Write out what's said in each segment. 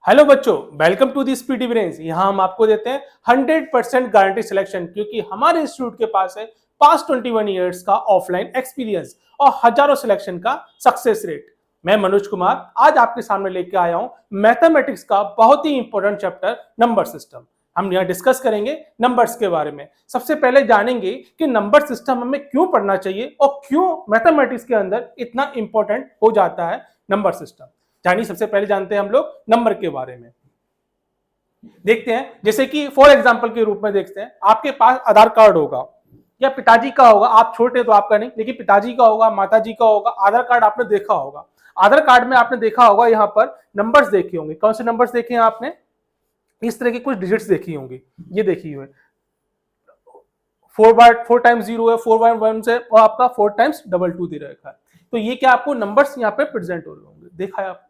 Hello बच्चों, welcome to the Speedy Brains. यहाँ हम आपको देते हैं 100% गारंटी सिलेक्शन, क्योंकि हमारे इंस्टीट्यूट के पास है पास्ट 21 ईयर्स का ऑफलाइन एक्सपीरियंस और हजारों सिलेक्शन का सक्सेस रेट। मैं मनोज कुमार आज आपके सामने लेके आया हूँ मैथमेटिक्स का बहुत ही इंपॉर्टेंट चैप्टर नंबर सिस्टम। हम यहाँ डिस्कस करेंगे नंबर्स के बारे में। सबसे पहले जानेंगे कि नंबर सिस्टम हमें क्यों पढ़ना चाहिए और क्यों मैथमेटिक्स के अंदर इतना इंपॉर्टेंट हो जाता है नंबर सिस्टम। जानिए, सबसे पहले जानते हैं हम लोग नंबर के बारे में। देखते हैं, जैसे कि फॉर एग्जांपल के रूप में देखते हैं, आपके पास आधार कार्ड होगा या पिताजी का होगा, आप छोटे तो आपका नहीं, लेकिन पिताजी का होगा, माताजी का होगा। आधार कार्ड आपने देखा होगा, आधार कार्ड में आपने देखा होगा यहाँ पर नंबर्स देखे होंगे। कौन से नंबर्स देखे हैं आपने? इस तरह की कुछ डिजिट्स देखी होंगी, ये देखी हुई 4 टाइम्स 0 है, 4/1 से और आपका 4 टाइम्स 2 दे रखा है। तो ये क्या आपको नंबर्स यहाँ पे प्रेजेंट हो रहे होंगे, देखा है आप।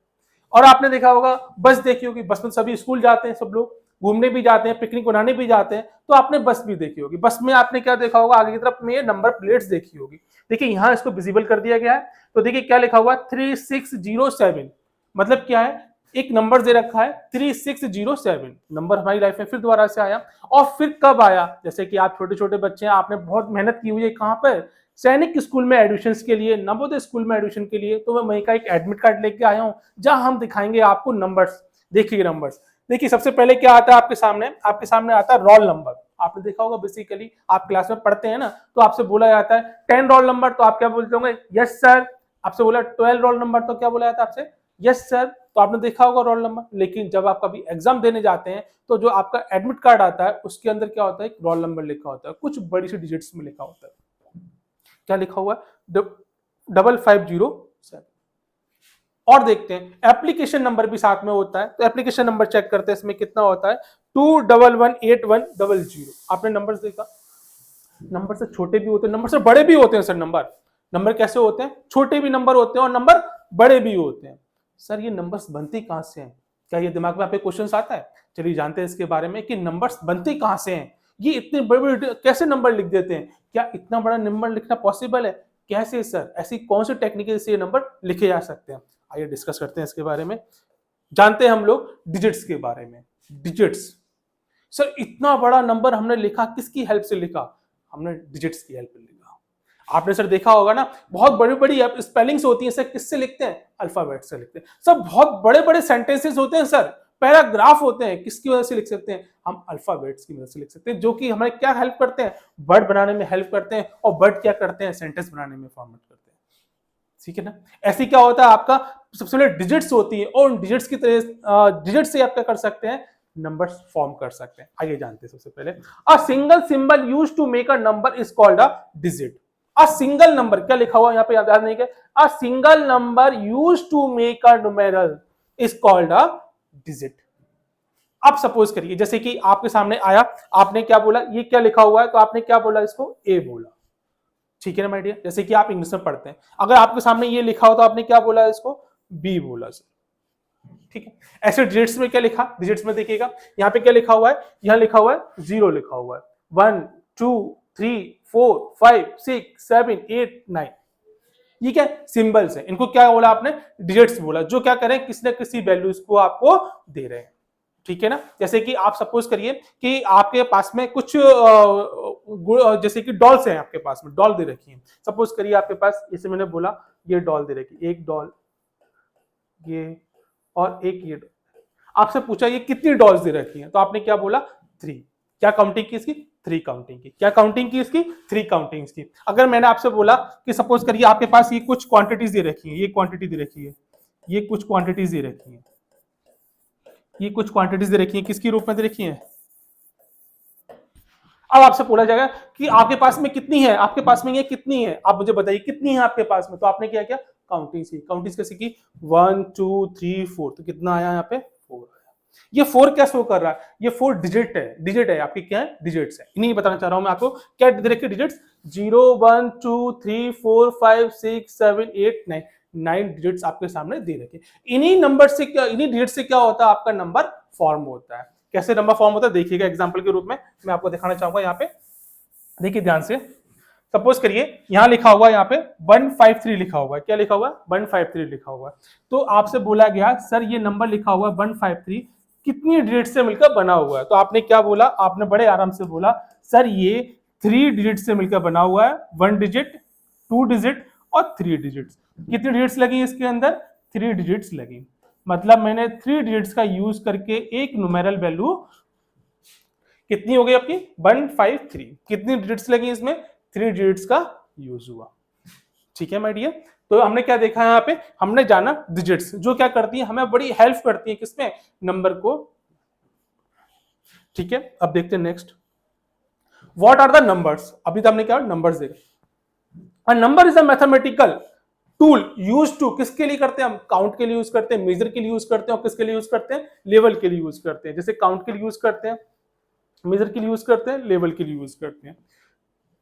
और आपने देखा होगा बस देखी होगी, बस में सभी स्कूल जाते हैं, सब लोग घूमने भी जाते हैं, पिकनिक बनाने भी जाते हैं, तो आपने बस भी देखी होगी। बस में आपने क्या देखा होगा, आगे की तरफ में नंबर प्लेट्स देखी होगी। देखिए यहाँ इसको विजिबल कर दिया गया है, तो देखिए क्या लिखा हुआ है 3607। मतलब क्या है, एक नंबर दे रखा है 3607। नंबर हमारी लाइफ में फिर दोबारा से आया। और फिर कब आया? जैसे कि आप छोटे छोटे बच्चे हैं, आपने बहुत मेहनत की हुई है कहाँ पर, सैनिक स्कूल में एडमिशन के लिए, नवोदय स्कूल में एडमिशन के लिए। तो मैं वहीं का एक एडमिट कार्ड लेके आया हूँ, जहां हम दिखाएंगे आपको नंबर्स। देखिए नंबर्स, देखिए सबसे पहले क्या आता है आपके सामने आता है रोल नंबर। आपने देखा होगा, बेसिकली आप क्लास में पढ़ते हैं ना, तो आपसे बोला जाता है 10 रोल नंबर, तो आप क्या बोलते होंगे? Yes sir. आपसे बोला 12 रोल नंबर, तो क्या बोला जाता है आपसे? Yes sir. तो आपने देखा होगा रोल नंबर। लेकिन जब आप कभी एग्जाम देने जाते हैं, तो जो आपका एडमिट कार्ड आता है उसके अंदर क्या होता है, एक रोल नंबर लिखा होता है, कुछ बड़ी सी डिजिट्स में लिखा होता है। क्या लिखा हुआ है? 5507। और देखते हैं एप्लीकेशन नंबर भी साथ में होता है, तो एप्लीकेशन नंबर चेक करते हैं, इसमें कितना होता है 2118100। आपने नंबर देखा, नंबर से छोटे भी होते हैं, नंबर से बड़े भी होते हैं सर। नंबर कैसे होते हैं? छोटे भी नंबर होते हैं और नंबर बड़े भी होते हैं। सर ये नंबर्स बनते कहां से हैं? क्या ये दिमाग में आपके क्वेश्चन आता है? चलिए जानते हैं इसके बारे में कि नंबर्स बनते कहां से हैं। ये इतने बड़े बड़े कैसे नंबर लिख देते हैं? क्या इतना बड़ा नंबर लिखना पॉसिबल है? कैसे सर? ऐसी कौन सी टेक्निक से ये नंबर लिखे जा सकते हैं? आइए डिस्कस करते हैं इसके बारे में। जानते हैं हम लोग डिजिट्स के बारे में। डिजिट्स, सर इतना बड़ा नंबर हमने लिखा, किसकी हेल्प से लिखा? हमने डिजिट्स की हेल्प से लिखा। आपने सर देखा होगा ना, बहुत बड़ी बड़ी स्पेलिंग्स होती हैं सर, किससे लिखते हैं? अल्फाबेट से लिखते हैं। सर बहुत बड़े बड़े सेंटेंसेस होते हैं सर, पैराग्राफ होते हैं, किसकी वजह से लिख सकते हैं? हम अल्फाबेट्स की वजह से लिख सकते हैं, जो कि हमें क्या हेल्प करते हैं? वर्ड बनाने में हेल्प करते हैं। और वर्ड क्या करते हैं? सेंटेंस बनाने में फॉर्मेट करते हैं। ठीक है ना? ऐसी क्या होता है आपका, सबसे पहले डिजिट्स होती है, और उन डिजिट्स की तरह डिजिट से आप क्या कर सकते हैं? नंबर्स फॉर्म कर सकते हैं। आइए जानते हैं सबसे पहले। A single symbol used to make a number is called a digit. A single number, क्या लिखा हुआ यहाँ पे याद नहीं है? A single number used to make a numeral is called a digit. अब सपोज करिए, जैसे कि आपके सामने आया, आपने क्या बोला, ये क्या लिखा हुआ है, तो आपने क्या बोला? इसको ए बोला। ठीक है ना माय डियर? जैसे कि आप इंग्लिश में पढ़ते हैं, अगर आपके सामने ये लिखा हो तो आपने क्या बोला? इसको बी बोला सर। ठीक है। ऐसे डिजिट्स में क्या लिखा? डिजिट्स में देखिएगा, यहाँ पे क्या लिखा हुआ है? यहाँ लिखा हुआ है 0 लिखा हुआ है। 1 2 3 4 5 6 7 8 9। ये क्या सिंबल्स है, इनको क्या बोला आपने? डिजिट्स बोला, जो क्या करें, किसी न किसी वैल्यूज को आपको दे रहे हैं। ठीक है ना? जैसे कि आप सपोज करिए कि आपके पास में कुछ जैसे कि डॉल्स हैं, आपके पास में डॉल दे रखी है। सपोज करिए आपके पास, जैसे मैंने बोला, ये डॉल दे रखी, एक डॉल, ये, और एक ये। आपसे पूछा ये कितनी डॉल्स दे रखी हैं, तो आपने क्या बोला? 3। क्या काउंटिंग की इसकी? 3 काउंटिंग की। क्या काउंटिंग की इसकी? 3 काउंटिंग्स की। अगर मैंने आपसे बोला कि सपोज करिए आपके पास ये कुछ क्वांटिटीज दे रखी है, ये क्वांटिटी दे रखी है, ये कुछ क्वांटिटीज दे रखी है, ये कुछ क्वांटिटीज दे रखी है, किसकी रूप में दे रखी है? अब आपसे बोला जाएगा कि आपके पास में कितनी है, आपके पास में ये कितनी है, आप मुझे बताइए कितनी है आपके पास में। तो आपने क्या किया? काउंटिंग की। काउंटिंग कैसे की? 1 2 3 4। तो कितना आया यहाँ पे? 4 आया। ये 4 क्या शो कर रहा है? ये 4 डिजिट है। डिजिट है आपकी, क्या है? डिजिट्स है। इन्हीं बताना चाह रहा हूं मैं आपको, क्या दे रखे डिजिट्स? 0 1 2 3 4 5 6 7 8 9। 9 डिजिट्स आपके सामने दे रखे। इन्हीं नंबर से क्या, इन्हीं डिजिट से क्या होता है? आपका नंबर फॉर्म होता है। कैसे नंबर फॉर्म होता है देखिएगा एग्जांपल के रूप में मैं आपको दिखाना चाहूंगा। यहाँ पे देखिए ध्यान से, सपोज करिए यहां लिखा हुआ है, यहाँ पे 153 लिखा हुआ है, क्या लिखा हुआ है 153 लिखा हुआ है। तो आपसे बोला गया सर ये नंबर लिखा हुआ है 153 कितनी डिजिट से मिलकर बना हुआ है। तो आपने क्या बोला, आपने बड़े आराम से बोला सर ये 3 डिजिट से मिलकर बना हुआ है, 1 डिजिट 2 डिजिट और 3 डिजिट्स। कितनी डिजिट्स लगी इसके अंदर, 3 डिजिट्स लगी। मतलब मैंने 3 डिजिट्स का यूज करके एक न्यूमेरल वैल्यू कितनी हो गई आपकी 153। कितनी डिजिट्स लगी इसमें, 3 डिजिट्स का यूज हुआ। ठीक है माय डियर, तो हमने क्या देखा है यहाँ पे, हमने जाना डिजिट्स जो क्या करती है हमें बड़ी हेल्प करती है किसमें, नंबर को। ठीक है, अब देखते हैं next, what are the numbers. अभी तो हमने क्या नंबर्स देखा। A number is a mathematical tool use to, किसके लिए करते हैं हम, काउंट के लिए यूज करते हैं, मेजर के लिए यूज करते हैं, और किसके लिए यूज करते हैं, लेवल के लिए यूज करते हैं। जैसे काउंट के लिए यूज करते हैं, मेजर के लिए यूज करते हैं, लेवल के लिए यूज करते हैं।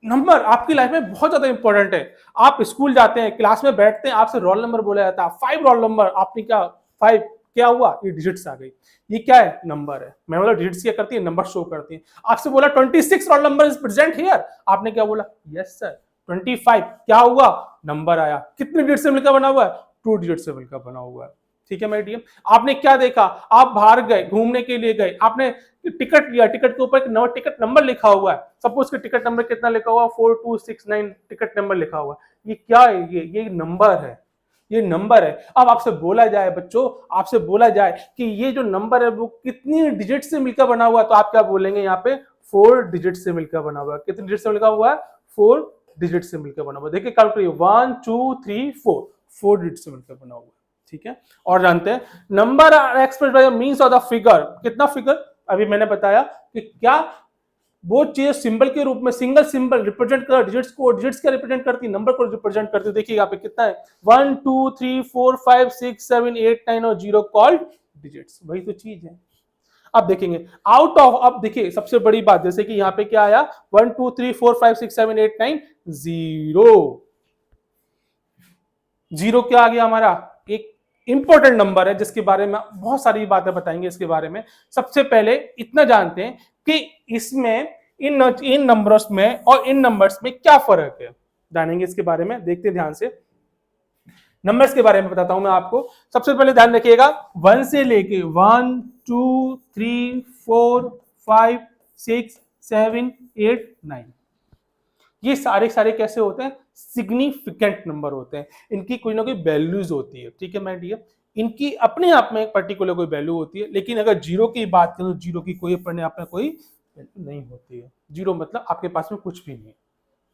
नंबर आपकी लाइफ में बहुत ज्यादा इंपॉर्टेंट है। आप स्कूल जाते हैं, क्लास में बैठते हैं, आपसे रोल नंबर बोला जाता है, 5 रोल नंबर, आपने क्या 5 क्या हुआ, ये डिजिट्स आ गई, ये क्या है नंबर है। मैं बोला डिजिट्स क्या करती है, नंबर शो करती है। आपसे बोला 26 roll number is present here, आपने क्या बोला, यस सर। 25 क्या हुआ, नंबर आया, कितने डिजिट से मिलकर बना हुआ है, 2 डिजिट से मिलकर बना हुआ है। ठीक है माय डियर, आपने क्या देखा, आप बाहर गए, घूमने के लिए गए, आपने टिकट लिया, टिकट के ऊपर एक टिकट नंबर लिखा हुआ है, सपोज कि टिकट नंबर कितना लिखा हुआ, 4269 टिकट नंबर लिखा हुआ है। ये क्या है, ये नंबर है, ये नंबर है। अब आपसे बोला जाए बच्चों, आपसे बोला जाए कि ये जो नंबर है वो कितनी डिजिट से मिलकर बना हुआ है, तो आप क्या बोलेंगे, यहाँ पे 4 डिजिट से मिलकर बना हुआ है। कितनी डिजिट से मिलकर हुआ है, 4 डिजिट से मिलकर बना हुआ है। देखिए काउंट करिए, 1 2 3 4 डिजिट से मिलकर बना हुआ है। ठीक है, और जानते हैं number are expressed by the means of the figure. कितना फिगर, अभी मैंने बताया कि क्या वो चीज सिंबल के रूप में, सिंगल सिंबल रिप्रेजेंट कर डिजिट्स को, डिजिट्स क्या रिप्रेजेंट करती है, नंबर को रिप्रेजेंट करती है। देखिए यहाँ पे कितना है, 1 2 3 4 5 6 7 8 9 और 0 कॉल्ड डिजिट्स, वही तो चीज है। अब देखेंगे आउट ऑफ, अब देखिए सबसे बड़ी बात, जैसे कि यहाँ पे क्या आया 1 2 3 4 5 6 7 8 9 0, 0 क्या आ गया हमारा, एक इंपॉर्टेंट नंबर है जिसके बारे में बहुत सारी बातें बताएंगे इसके बारे में। सबसे पहले इतना जानते हैं कि इसमें इन नंबर्स में और इन नंबर्स में क्या फर्क है, जानेंगे इसके बारे में। देखते हैं ध्यान से, नंबर्स के बारे में बताता हूं मैं आपको। सबसे पहले ध्यान रखिएगा 1 से लेके 1 2 3 4 5 6 7 8 9, ये सारे कैसे होते हैं, सिग्निफिकेंट नंबर होते हैं। इनकी कोई ना कोई वैल्यूज होती है। ठीक है माय डियर, इनकी अपने आप में एक पर्टिकुलर कोई वैल्यू होती है, लेकिन अगर जीरो की बात करें तो जीरो की कोई अपने आप में कोई वैल्यू नहीं होती है। जीरो मतलब आपके पास में कुछ भी नहीं है,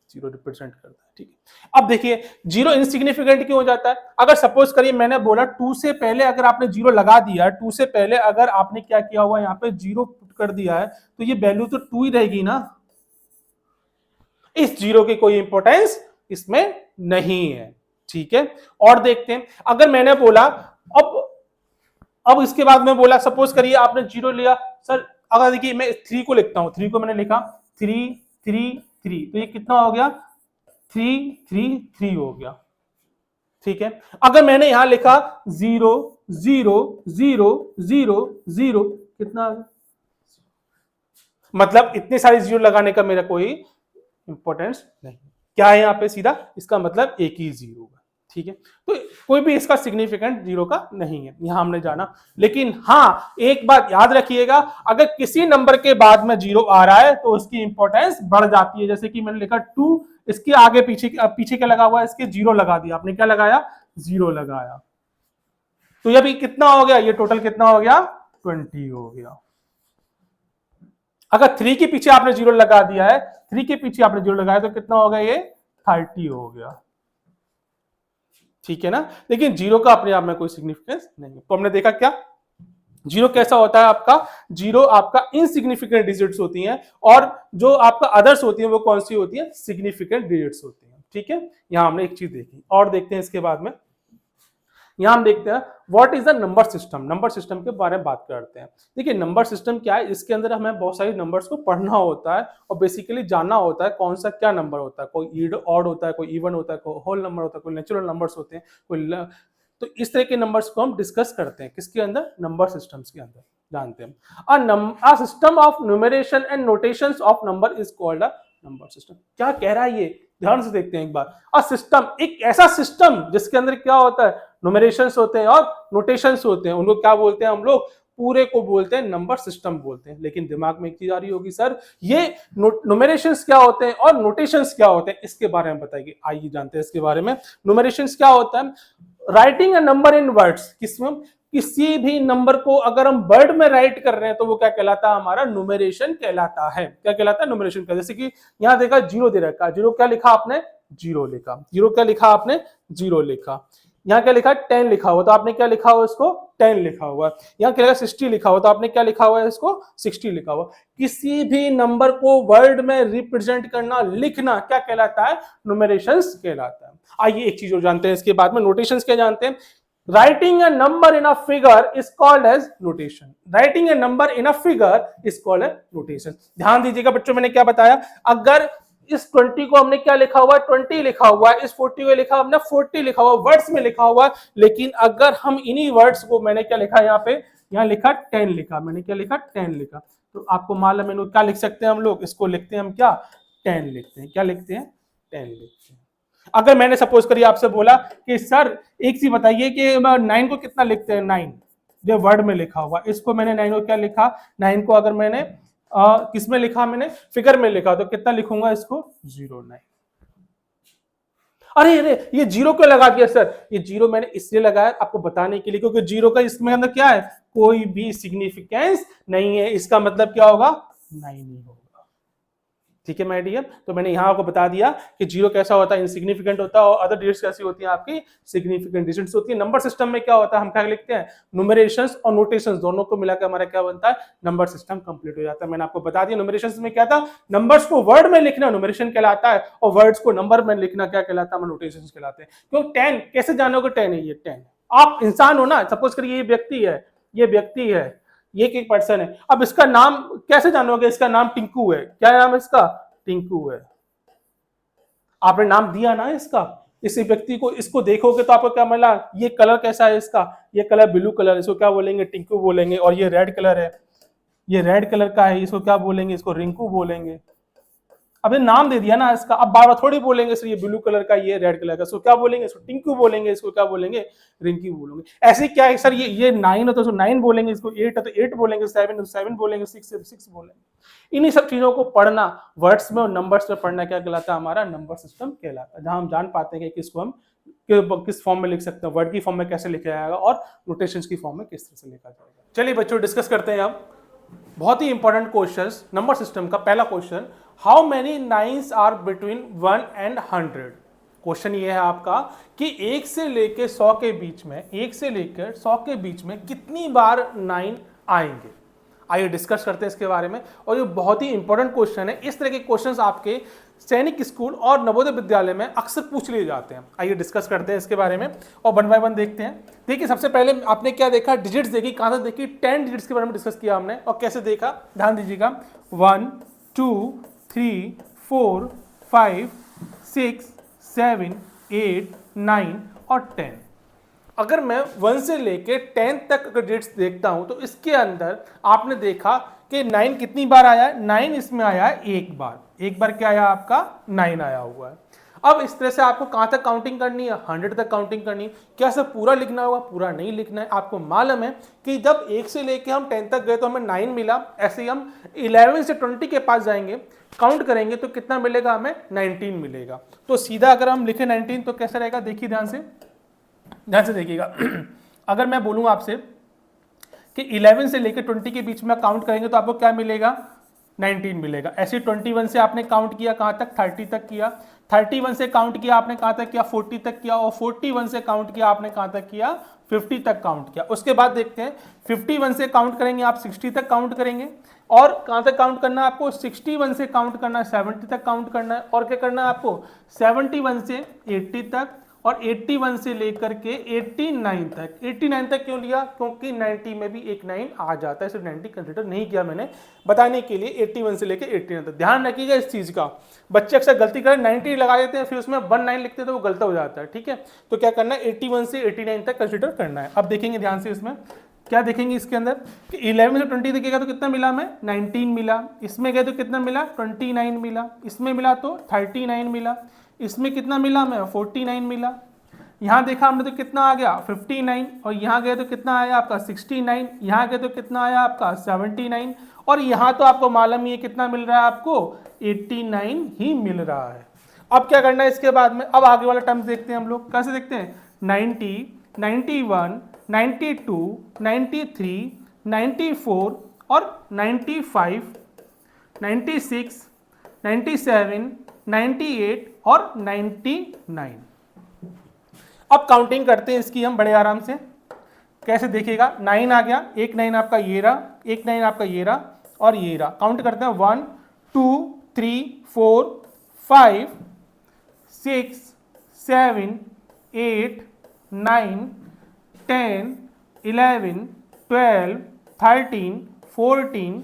जीरो रिप्रेजेंट करता है। ठीक है, अब देखिए जीरो इनसिग्निफिकेंट क्यों हो जाता है। अगर सपोज करिए मैंने बोला 2 से पहले अगर आपने जीरो लगा दिया, 2 से पहले अगर आपने क्या किया हुआ यहाँ पे जीरो पुट कर दिया है, तो ये वैल्यू तो 2 ही रहेगी ना, इस जीरो की कोई इंपॉर्टेंस इसमें नहीं है। ठीक है, और देखते हैं अगर मैंने बोला अब इसके बाद में बोला, सपोज करिए आपने जीरो लिया सर, अगर देखिए मैं 3 को लिखता हूं, 3 को मैंने लिखा 3 3 3, तो ये कितना हो गया 3 3 3 हो गया। ठीक है, अगर मैंने यहां लिखा 0 0 0 0 0, कितना आ गया, मतलब इतने सारे जीरो लगाने का मेरा कोई इंपॉर्टेंस नहीं, क्या है यहाँ पे सीधा, इसका मतलब एक ही जीरो होगा। ठीक है, तो कोई भी इसका सिग्निफिकेंट जीरो का नहीं है, यहां हमने जाना। लेकिन हाँ एक बात याद रखिएगा, अगर किसी नंबर के बाद में जीरो आ रहा है तो उसकी इंपॉर्टेंस बढ़ जाती है। जैसे कि मैंने लिखा 2, इसके आगे पीछे क्या लगा हुआ है, इसके जीरो लगा दिया, आपने क्या लगाया, जीरो लगाया, तो ये भी कितना हो गया, ये टोटल कितना हो गया 20 हो गया। अगर 3 के पीछे आपने जीरो लगा दिया है, 3 के पीछे आपने जीरो लगाया तो कितना हो गया, ये 30 हो गया। ठीक है ना, लेकिन जीरो का अपने आप में कोई सिग्निफिकेंस नहीं है। तो हमने देखा क्या, जीरो कैसा होता है आपका, जीरो आपका इनसिग्निफिकेंट डिजिट्स होती हैं, और जो आपका अदर्स होती है वो कौन सी होती है, सिग्निफिकेंट डिजिट्स होती हैं। ठीक है, यहां हमने एक चीज देखी, और देखते हैं इसके बाद में, यहां हम देखते हैं what is the number system. Number system के बारे में बात करते हैं। देखिए नंबर सिस्टम क्या है, इसके अंदर हमें बहुत सारे नंबर्स को पढ़ना होता है और बेसिकली जानना होता है कौन सा क्या नंबर होता है, कोई ऑड होता है, कोई इवन होता है, कोई होल नंबर होता है, कोई नेचुरल नंबर्स होते हैं, कोई तो इस तरह के नंबर्स को हम डिस्कस करते हैं किसके अंदर, नंबर सिस्टम्स के अंदर जानते हैं। A system of numeration and notations of number is called a number system. क्या कह रहा है ये, ध्यान से देखते हैं एक बार। अ सिस्टम, एक ऐसा सिस्टम जिसके अंदर क्या होता है, न्यूमरेशंस होते हैं और नोटेशंस होते हैं, उनको क्या बोलते हैं हम लोग, पूरे को बोलते हैं नंबर सिस्टम बोलते हैं। लेकिन दिमाग में एक चीज आ रही होगी, सर ये न्यूमरेशंस क्या होते हैं और नोटेशंस क्या होते हैं, इसके बारे में बताइए। आइए जानते हैं इसके बारे में। न्यूमरेशंस क्या होता है, writing a number in words, किसमें, किसी भी नंबर को अगर हम वर्ड में राइट कर रहे हैं तो वो क्या कहलाता है, हमारा न्यूमरेशन कहलाता है। क्या कहलाता है, न्यूमरेशन का। जैसे कि यहां देखा जीरो दे रखा, जीरो क्या लिखा आपने, जीरो लिखा। जीरो क्या लिखा आपने, जीरो लिखा। यहाँ क्या लिखा, 10 लिखा हुआ, तो आपने क्या लिखा हुआ इसको, 10 लिखा हुआ। यहाँ क्या लिखा, 60 लिखा हुआ, तो आपने क्या लिखा हुआ है इसको, 60 लिखा हुआ। किसी भी नंबर को वर्ड में रिप्रेजेंट करना, लिखना क्या कहलाता है, न्यूमरेशंस कहलाता है। आइए एक चीज और जानते हैं इसके बाद में, नोटेशंस क्या जानते हैं। Writing a number in a figure is called as notation. Writing a number in a figure is called as notation. ध्यान दीजिएगा बच्चों, मैंने क्या बताया, अगर इस 20 को हमने क्या लिखा हुआ है, 20 लिखा हुआ है, इस 40 को लिखा हमने 40 लिखा हुआ, वर्ड्स में लिखा हुआ। लेकिन अगर हम इन्हीं वर्ड्स को, मैंने क्या लिखा यहाँ पे, यहाँ लिखा 10 लिखा, मैंने क्या लिखा, 10 लिखा, तो आपको मालूम है क्या लिख सकते हैं हम लोग, इसको लिखते हैं हम क्या, 10 लिखते हैं। क्या लिखते हैं, 10 लिखते हैं। अगर मैंने सपोज करिए आपसे बोला कि सर एक चीज बताइए कि 9 को कितना लिखते हैं, 9 जो वर्ड में लिखा हुआ, इसको मैंने 9 को क्या लिखा, 9 को अगर मैंने किस में लिखा, मैंने फिगर में लिखा, तो कितना लिखूंगा इसको, 09। अरे अरे ये जीरो क्यों लगा दिया सर, ये जीरो मैंने इसलिए लगाया आपको बताने के लिए, क्योंकि जीरो का इसमें अंदर क्या है, कोई भी सिग्निफिकेंस नहीं है। इसका मतलब क्या होगा, 9 ही होगा। ठीक है माय डियर, तो मैंने यहां आपको बता दिया कि जीरो कैसा होता है, इनसिग्निफिकेंट होता है, और अदर डिजिट्स कैसी होती हैं, आपकी सिग्निफिकेंट डिजिट्स होती है। नंबर सिस्टम में क्या होता है, हम क्या लिखते हैं, न्यूमरेशंस और नोटेशंस दोनों को मिलाकर हमारा क्या बनता है, नंबर सिस्टम कंप्लीट हो जाता है। मैंने आपको बता दिया न्यूमरेशंस में क्या था, नंबर्स को वर्ड में लिखना न्यूमरेशन कहलाता है, और वर्ड्स को नंबर में लिखना क्या कहलाता है, नोटेशंस कहलाते हैं। क्यों 10 कैसे जानोगे, 10 है ये 10, आप इंसान हो ना, सपोज करिए ये व्यक्ति है, ये व्यक्ति है, ये एक पर्सन है। अब इसका नाम कैसे जानोगे, इसका नाम टिंकू है, क्या नाम है इसका, टिंकू है। आपने नाम दिया ना इसका, इस व्यक्ति को, इसको देखोगे तो आपको क्या मिला, ये कलर कैसा है इसका, ये कलर ब्लू कलर, इसको क्या बोलेंगे, टिंकू बोलेंगे। और ये रेड कलर है, ये रेड कलर का है, इसको क्या बोलेंगे, इसको रिंकू बोलेंगे। अबे नाम दे दिया ना इसका, अब बार बार थोड़ी बोलेंगे सर ये ब्लू कलर का, ये रेड कलर का, इसको क्या बोलेंगे, इसको टिंकू बोलेंगे, इसको क्या बोलेंगे, रिंकी बोलेंगे। ऐसे क्या है सर, ये 9 है तो 9 बोलेंगे, इसको 8 है तो 8 बोलेंगे, 7 है तो 7 बोलेंगे, 6 है तो 6 बोलेंगे। इन्हीं सब चीजों को पढ़ना, वर्ड्स में और नंबर्स में पढ़ना क्या कहलाता है, हमारा नंबर सिस्टम कहलाता है, जहां हम जान पाते हैं कि किसको हम किस फॉर्म में लिख सकते हैं, वर्ड की फॉर्म में कैसे लिखा जाएगा और नोटेशंस की फॉर्म में किस तरह से लिखा जाएगा। चलिए बच्चों डिस्कस करते हैं अब बहुत ही इंपॉर्टेंट क्वेश्चंस नंबर सिस्टम का। पहला question, how many nines are between 1 and 100। Question ये है आपका कि 1 से लेकर 100 के बीच में, 1 से लेकर 100 के बीच में कितनी बार 9 आएंगे। आइए डिस्कस करते हैं इसके बारे में, और ये बहुत ही इंपॉर्टेंट क्वेश्चन है। इस तरह के क्वेश्चंस आपके सैनिक स्कूल और नवोदय विद्यालय में अक्सर पूछ लिए जाते हैं। आइए डिस्कस करते हैं इसके बारे में और 1 by 1 देखते हैं। देखिए सबसे पहले आपने क्या देखा, डिजिट्स देखी, कहां तक देखी, 10 डिजिट्स के बारे में डिस्कस किया हमने। और कैसे देखा, ध्यान दीजिएगा, 1 2 3 4 5 6 7 8 9 और 10। अगर मैं 1 से लेके 10 तक अगर डिजिट्स देखता हूं तो इसके अंदर आपने देखा कि 9 कितनी बार आया है, 9 इसमें आया है एक बार। एक बार क्या आया आपका, 9 आया हुआ है। अब इस तरह से आपको कहां तक काउंटिंग करनी है, 100 तक काउंटिंग करनी है। क्या सब पूरा लिखना होगा, पूरा नहीं लिखना है। आपको मालूम है कि जब 1 से लेके हम 10 तक गए तो हमें 9 मिला, ऐसे ही हम 11 से 20 के पास जाएंगे, काउंट करेंगे तो कितना मिलेगा, हमें 19 मिलेगा। तो सीधा अगर हम लिखे 19 तो कैसा रहेगा, देखिए ध्यान से देखिएगा। अगर मैं बोलूँ आपसे कि 11 से लेकर 20 के बीच में काउंट करेंगे तो आपको क्या मिलेगा, 19 मिलेगा। ऐसे 21 से आपने काउंट किया कहाँ तक, 30 तक किया। 31 से काउंट किया आपने कहाँ तक किया, 40 तक किया। और 41 से काउंट किया आपने कहाँ तक किया, 50 तक काउंट किया। उसके बाद देखते हैं 51 से काउंट करेंगे आप 60 तक काउंट करेंगे। और कहाँ तक काउंट करना है आपको, 61 से काउंट करना है, 70 तक काउंट करना है। और क्या करना है आपको, 71 से 80 तक, और 81 से लेकर के 89 तक। 89 तक क्यों लिया, क्योंकि 90 में भी एक 9 आ जाता है, सिर्फ 90 कंसिडर नहीं किया मैंने बताने के लिए। 81 से लेकर 89 तक ध्यान रखिएगा इस चीज का। बच्चे अक्सर गलती करें, 90 लगा देते हैं फिर उसमें 19 लिखते हैं तो वो गलत हो जाता है। ठीक है, तो क्या करना है, 81 से 89 तक कंसिडर करना है। अब देखेंगे ध्यान से, इसमें क्या देखेंगे इसके अंदर कि 11 से 20 देखिएगा तो कितना मिला, हमें 19 मिला। इसमें गए तो कितना मिला, 29 मिला। इसमें मिला तो 39 मिला। इसमें कितना मिला हमें 49 मिला। यहाँ देखा हमने तो कितना आ गया 59, और यहाँ गए तो कितना आया आपका 69, यहाँ गए तो कितना आया आपका 79, और यहाँ तो आपको मालूम ही है कितना मिल रहा है आपको 89 ही मिल रहा है। अब क्या करना है इसके बाद में, अब आगे वाला टर्म्स देखते हैं हम लोग, कैसे देखते हैं 90, 91, 92, 93, 94 और 95, 96, 97, 98 और 99। अब काउंटिंग करते हैं इसकी हम बड़े आराम से। कैसे देखिएगा, 9 आ गया, एक 9 आपका ये रहा, एक 9 आपका ये रहा और ये रहा। काउंट करते हैं 1 2 3 4 5 6 7 8 9 10 11 12 13 14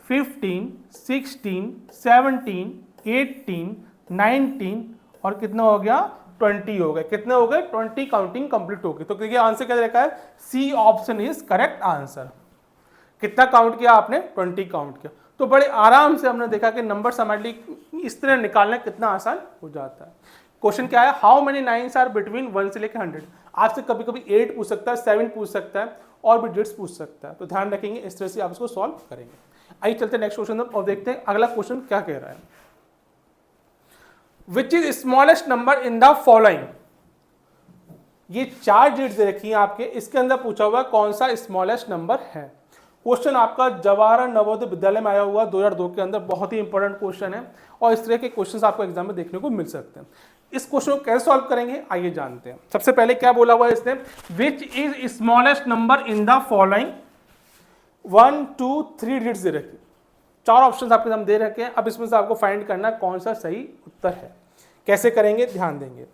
15 16 17 18 19 और कितना हो गया 20 हो गए। कितने हो गए 20 काउंटिंग कंप्लीट हो गई। तो देखिए आंसर क्या देखा है, C option is correct answer. कितना काउंट किया आपने 20 काउंट किया। तो बड़े आराम से हमने देखा कि नंबर हमारे लिए इस तरह निकालना कितना आसान हो जाता है। क्वेश्चन क्या है, how many nines are between 1 से लेकर 100। आपसे कभी कभी 8 पूछ सकता है, 7 पूछ सकता है और भी डिजिट्स पूछ सकता है। तो ध्यान रखेंगे, इस तरह से आप इसको सॉल्व करेंगे। आइए चलते नेक्स्ट क्वेश्चन और देखते हैं अगला क्वेश्चन क्या कह रहा है। विच is smallest number in the following. ये 4 डिजिट दे रखी है आपके, इसके अंदर पूछा हुआ कौन सा स्मॉलेस्ट नंबर है। क्वेश्चन आपका जवाहर नवोदय विद्यालय में आया हुआ 2002 के अंदर, बहुत ही इंपॉर्टेंट क्वेश्चन है और इस तरह के क्वेश्चंस आपको एग्जाम में देखने को मिल सकते हैं। इस क्वेश्चन को कैसे सॉल्व करेंगे आइए जानते हैं। सबसे पहले क्या बोला हुआ है इसने, which is smallest number in the following. 1 2 3 digits दे रखी, 4 ऑप्शन आपके सामने दे रखे हैं। अब इसमें से आपको फाइंड करना कौन सा सही उत्तर है। कैसे करेंगे ध्यान देंगे।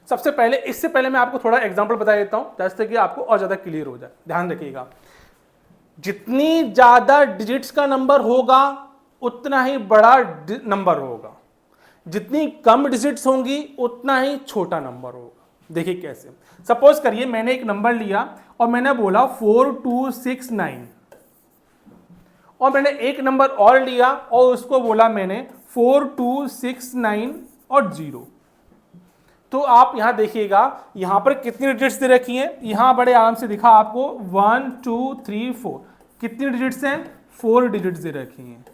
सबसे पहले, इससे पहले मैं आपको थोड़ा एग्जांपल बता देता हूं जिससे कि आपको और ज्यादा क्लियर हो जाए। ध्यान रखिएगा, जितनी ज्यादा डिजिट्स का नंबर होगा उतना ही बड़ा नंबर होगा, जितनी कम डिजिट्स होंगी उतना ही छोटा नंबर होगा। देखिए कैसे, सपोज करिए मैंने एक नंबर लिया और मैंने बोला 4269 और मैंने एक नंबर और लिया और उसको बोला मैंने 4269 और 0। तो आप यहां देखिएगा, यहां पर कितनी डिजिट्स दे रखी हैं, यहां बड़े आराम से दिखा आपको 1 2 3 4। कितनी डिजिट्स हैं 4 डिजिट्स दे रखी हैं।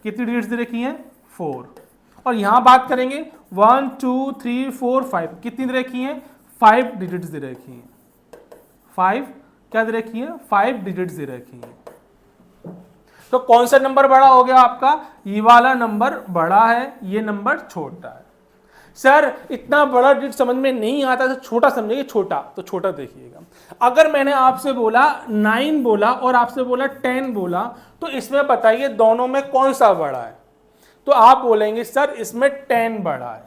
कितनी डिजिट्स दे रखी हैं 4। और यहां बात करेंगे 1 2 3 4 5। कितनी दे रखी हैं 5 डिजिट्स दे रखी हैं। 5 क्या दे रखी है 5 डिजिट्स दे रखी हैं। तो कौन सा नंबर बड़ा हो गया आपका, ये वाला नंबर बड़ा है, ये नंबर छोटा है। सर इतना बड़ा डिजिट समझ में नहीं आता, तो छोटा समझिए, छोटा तो छोटा देखिएगा। अगर मैंने आपसे बोला 9 बोला और आपसे बोला 10 बोला, तो इसमें बताइए दोनों में कौन सा बड़ा है। तो आप बोलेंगे सर इसमें 10 बड़ा है।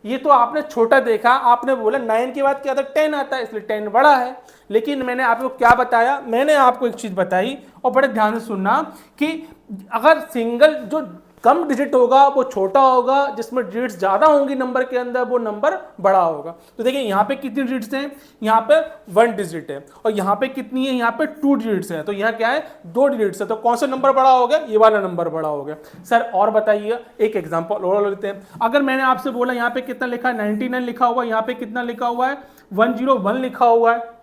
ये तो आपने छोटा देखा, आपने बोला 9 के बाद क्या आता 10 आता है, इसलिए 10 बड़ा है। लेकिन मैंने आपको क्या बताया, मैंने आपको एक चीज बताई और बड़े ध्यान से सुनना कि अगर सिंगल जो कम डिजिट होगा वो छोटा होगा, जिसमें डिजिट्स ज्यादा होंगी नंबर के अंदर वो नंबर बड़ा होगा। तो देखिए यहाँ पे कितनी डिजिट्स हैं, यहाँ पे 1 डिजिट है और यहाँ पे कितनी है, यहाँ पे 2 डिजिट्स है। तो यहाँ क्या है 2 डिजिट्स है। तो कौन सा नंबर बड़ा हो गया, ये वाला नंबर बड़ा हो गया। सर और बताइए, एक एग्जाम्पल और लेते हैं। अगर मैंने आपसे बोला यहाँ पे कितना लिखा है 99 लिखा हुआ, यहाँ पे कितना लिखा हुआ है 101 लिखा हुआ है,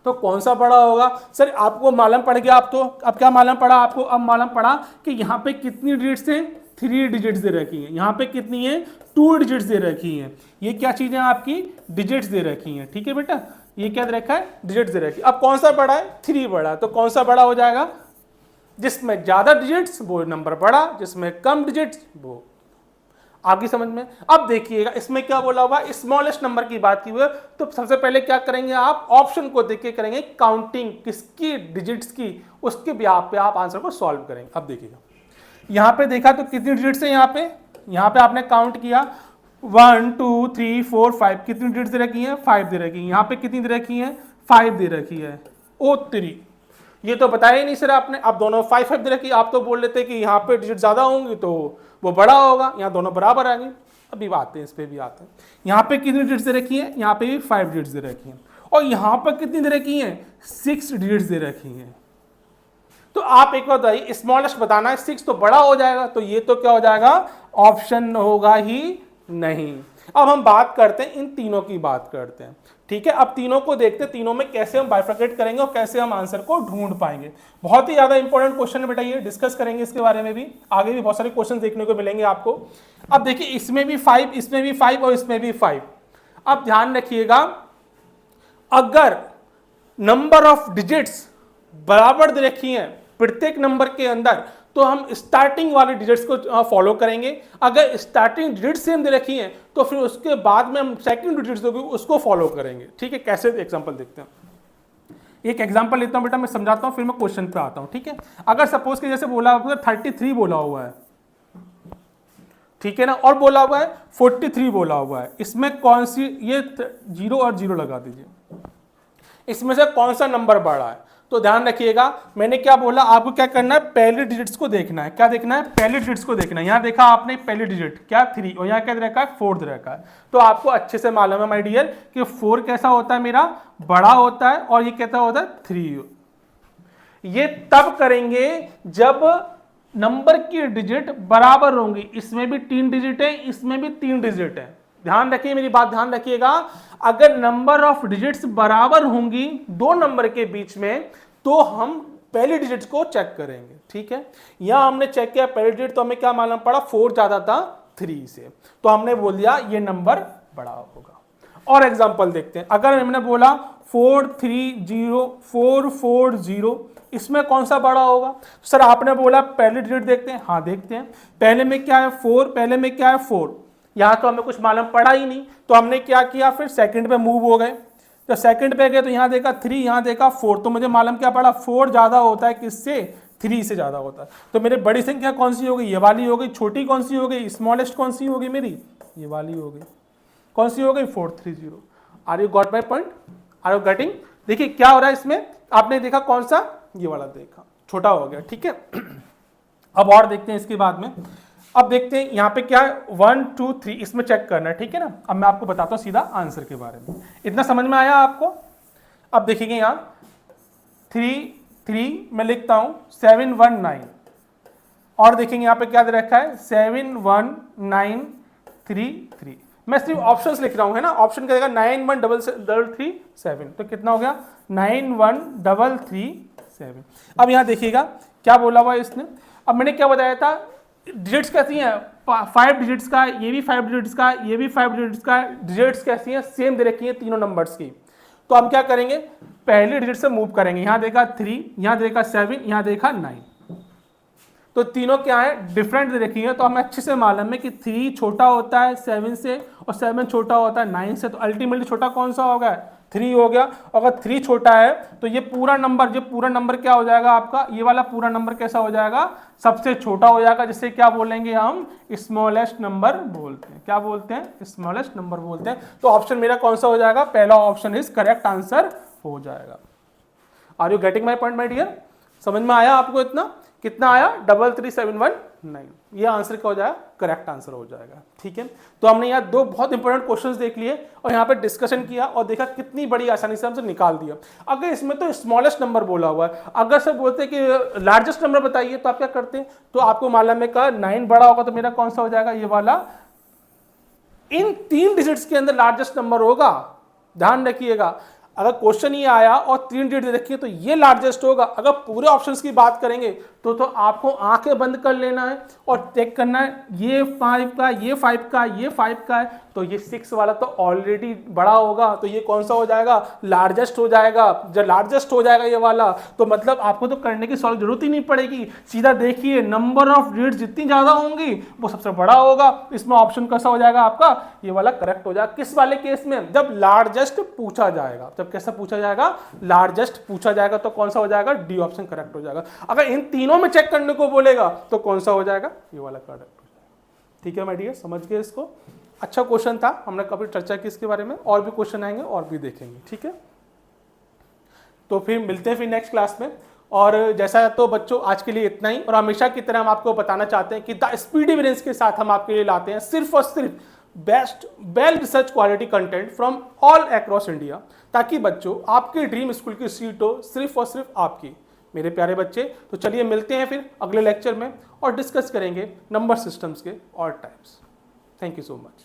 तो कौन सा बड़ा होगा। सर आपको मालूम पड़ गया, आप तो अब क्या मालूम पड़ा आपको, अब मालूम पड़ा कि यहाँ पे कितनी डिजिट्स हैं 3 डिजिट्स दे रखी हैं, यहाँ पे कितनी है 2 डिजिट्स दे रखी हैं। ये क्या चीजें आपकी डिजिट्स दे रखी हैं, ठीक है बेटा, ये क्या दे रखा है डिजिट्स दे रखी है। अब कौन सा बड़ा है 3 बड़ा है। तो कौन सा बड़ा हो जाएगा, जिसमें ज्यादा डिजिट्स वो नंबर बड़ा, जिसमें कम डिजिट्स वो। आपकी समझ में। अब देखिएगा इसमें क्या बोला हुआ, स्मॉलेस्ट नंबर की बात की हुई है। तो सबसे पहले क्या करेंगे आप, ऑप्शन को देख के करेंगे काउंटिंग किसकी डिजिट्स की, उसके ब्याह पे आप आंसर को सॉल्व करेंगे। अब देखिएगा यहाँ पे देखा तो कितनी डिजिट्स है, यहाँ पे आपने काउंट किया 1 2 3 4 5। कितनी डिजिट्स दे रखी है 5 दे रखी है। यहाँ पे कितनी दे रखी है 5 दे रखी है। ओ 3 ये तो बताया ही नहीं सर आपने। अब दोनों 5 दे रखी, आप तो बोल लेते कि यहाँ पे डिजिट ज्यादा होंगी तो वो बड़ा होगा, यहाँ दोनों बराबर आ गई। अभी आते हैं, इस पे भी आते हैं। यहाँ पे कितनी डिजिट्स दे रखी है, यहाँ पे भी 5 डिजिट्स दे रखी हैं और यहाँ पर कितनी दे रखी हैं 6 डिजिट्स दे रखी हैं। तो आप एक बात बताइए, स्मॉलेस्ट बताना है, 6 तो बड़ा हो जाएगा, तो ये तो क्या हो जाएगा, ऑप्शन होगा ही नहीं। अब हम बात करते हैं इन तीनों की बात करते हैं, ठीक है। अब तीनों को देखते हैं, तीनों में कैसे हम बाइफरकेट करेंगे और कैसे हम आंसर को ढूंढ पाएंगे। बहुत ही ज्यादा इंपॉर्टेंट क्वेश्चन है बेटा, ये डिस्कस करेंगे इसके बारे में भी, आगे भी बहुत सारे क्वेश्चन देखने को मिलेंगे आपको। अब देखिए, इसमें भी 5, इसमें भी 5 और इसमें भी 5। अब ध्यान रखिएगा, अगर नंबर ऑफ डिजिट्स बराबर दे रखी हैं प्रत्येक नंबर के अंदर, तो हम स्टार्टिंग वाले डिजिट्स को फॉलो करेंगे। अगर स्टार्टिंग डिजिट सेम दे रखी हैं तो फिर उसके बाद में हम सेकंड डिजिट्स उसको फॉलो करेंगे, ठीक है। कैसे एग्जांपल देखते हैं, एक एग्जांपल लेता हूं बेटा, मैं समझाता हूं, फिर मैं क्वेश्चन पे आता हूं, ठीक है। अगर सपोज के जैसे बोला हुआ 33 बोला हुआ है, ठीक है ना, और बोला हुआ है 43 बोला हुआ है, इसमें कौन सी, ये 0 और 0 लगा दीजिए, इसमें से कौन सा नंबर बड़ा है। तो ध्यान रखिएगा, मैंने क्या बोला, आपको क्या करना है, पहले डिजिट्स को देखना है। क्या देखना है, पहले डिजिट्स को देखना है। यहां देखा आपने पहली डिजिट क्या 3, और यहां क्या रखा है 4 रखा है। तो आपको अच्छे से मालूम है माय डियर कि 4 कैसा होता है, मेरा बड़ा होता है, और ये कैसा होता है 3। ये तब करेंगे जब नंबर की डिजिट बराबर होंगी। इसमें भी 3 डिजिट है, इसमें भी 3 डिजिट है। ध्यान रखिए, मेरी बात ध्यान रखिएगा, अगर नंबर ऑफ डिजिट्स बराबर होंगी दो नंबर के बीच में, तो हम पहली डिजिट्स को चेक करेंगे, ठीक है। यहां हमने चेक किया पहली डिजिट, तो हमें क्या मालूम पड़ा, 4 ज्यादा था 3 से, तो हमने बोल दिया ये नंबर बड़ा होगा। और एग्जांपल देखते हैं, अगर हमने बोला 430, इसमें कौन सा बड़ा होगा। सर आपने बोला पहली डिजिट देखते हैं, हाँ देखते हैं। पहले में क्या है 4, पहले में क्या है 4, यहां तो हमें कुछ मालूम पड़ा ही नहीं, तो हमने क्या किया, फिर सेकंड पे मूव हो गए। तो सेकंड पे गए तो यहां देखा 3, यहां देखा 4, तो मुझे मालूम क्या पड़ा, 4 ज्यादा होता है किससे, 3 से ज्यादा होता है। तो मेरी बड़ी संख्या कौन सी होगी, ये वाली हो गई। छोटी कौन सी हो गई, स्मॉलेस्ट कौन सी होगी मेरी, ये वाली हो गई। कौन सी हो गई, 430। Are you got my point, are you getting. देखिए क्या हो रहा है इसमें, आपने देखा कौन सा, ये वाला देखा, छोटा हो गया, ठीक है। अब और देखते हैं इसके बाद में। अब देखते हैं यहाँ पे क्या है, 1 2 3, इसमें चेक करना है, ठीक है ना। अब मैं आपको बताता हूँ सीधा आंसर के बारे में। इतना समझ में आया आपको। अब देखेंगे यहाँ 3 3 मैं लिखता हूँ 7 1 9, और देखेंगे यहाँ पे क्या दे रखा है 7 1 9 3 3। मैं सिर्फ ऑप्शंस लिख रहा हूँ, है ना। ऑप्शन क्या देगा, 9 1 3 3 7, तो कितना हो गया 9 1 3 3 7। अब यहाँ देखिएगा क्या बोला हुआ इसने। अब मैंने क्या बताया था, डिजिट्स कैसी हैं, 5 डिजिट्स का, ये भी 5 डिजिट्स का, ये भी 5 डिजिट्स का, डिजिट्स कैसी हैं, सेम दे रखी है तीनों नंबर्स की। तो हम क्या करेंगे, पहले डिजिट से मूव करेंगे। यहां देखा 3, यहां देखा 7, यहां देखा 9, तो तीनों क्या है, डिफरेंट दे रखी है। तो हमें अच्छे से मालूम है कि 3 छोटा होता है 7 से, और 7 छोटा होता है 9 से, तो अल्टीमेटली छोटा कौन सा होगा, 3 हो गया। अगर 3 छोटा है तो ये पूरा नंबर क्या हो जाएगा आपका, ये वाला पूरा नंबर कैसा हो जाएगा, सबसे छोटा हो जाएगा, जिसे क्या बोलेंगे हम, स्मॉलेस्ट नंबर बोलते हैं। क्या बोलते हैं, स्मॉलेस्ट नंबर बोलते हैं। तो ऑप्शन मेरा कौन सा हो जाएगा, पहला ऑप्शन इज करेक्ट आंसर हो जाएगा। Are you getting my point my dear, समझ में आया आपको इतना, कितना आया 33719, ये आंसर क्या हो जाएगा, करेक्ट आंसर हो जाएगा, ठीक है। तो हमने यहाँ 2 बहुत इंपॉर्टेंट क्वेश्चंस देख लिए, और यहाँ पे डिस्कशन किया, और देखा कितनी बड़ी आसानी से हमसे निकाल दिया। अगर इसमें तो स्मॉलेस्ट नंबर बोला हुआ है, अगर सब बोलते हैं कि लार्जेस्ट नंबर बताइए, तो आप क्या करते हैं, तो आपको मालूम है का 9 बड़ा होगा, तो मेरा कौन सा हो जाएगा, ये वाला। इन 3 डिजिट्स के अंदर लार्जेस्ट नंबर होगा, ध्यान रखिएगा। अगर क्वेश्चन ये आया और 3 डिजिट देखिए तो ये लार्जेस्ट होगा। अगर पूरे ऑप्शंस की बात करेंगे तो आपको आंखें बंद कर लेना है और चेक करना है, ये 5 का, ये 5 का, ये 5 का है, तो ये 6 वाला तो ऑलरेडी बड़ा होगा, तो ये कौन सा हो जाएगा, लार्जेस्ट हो जाएगा। जब लार्जेस्ट हो जाएगा ये वाला, तो मतलब आपको तो करने की सॉल्व जरूरत ही नहीं पड़ेगी, सीधा देखिए नंबर ऑफ डिजिट्स जितनी ज्यादा होंगी वो सबसे बड़ा होगा। इसमें ऑप्शन कैसा हो जाएगा आपका, ये वाला करेक्ट हो जाएगा। किस वाले केस में, जब लार्जेस्ट पूछा जाएगा, जब कैसा पूछा जाएगा, लार्जेस्ट पूछा जाएगा, तो कौन सा हो जाएगा, डी ऑप्शन करेक्ट हो जाएगा। अगर इन तीनों में चेक करने को बोलेगा तो कौन सा हो जाएगा, ये वाला करेक्ट हो जाएगा। ठीक है माय डियर, समझ गए इसको। अच्छा क्वेश्चन था, हमने काफी चर्चा की इसके बारे में, और भी क्वेश्चन आएंगे और भी देखेंगे, ठीक है। तो फिर मिलते हैं फिर नेक्स्ट क्लास में। और जैसा तो बच्चों आज के लिए इतना ही, और हमेशा की तरह हम आपको बताना चाहते हैं कि द स्पीडी वेरिएंस के साथ हम आपके लिए लाते हैं सिर्फ और सिर्फ best well research quality content from all across India, ताकि बच्चों आपके ड्रीम स्कूल की सीट हो सिर्फ और सिर्फ आपकी। मेरे प्यारे बच्चे, तो चलिए मिलते हैं फिर अगले लेक्चर में और डिस्कस करेंगे नंबर सिस्टम्स के और types. Thank you so much.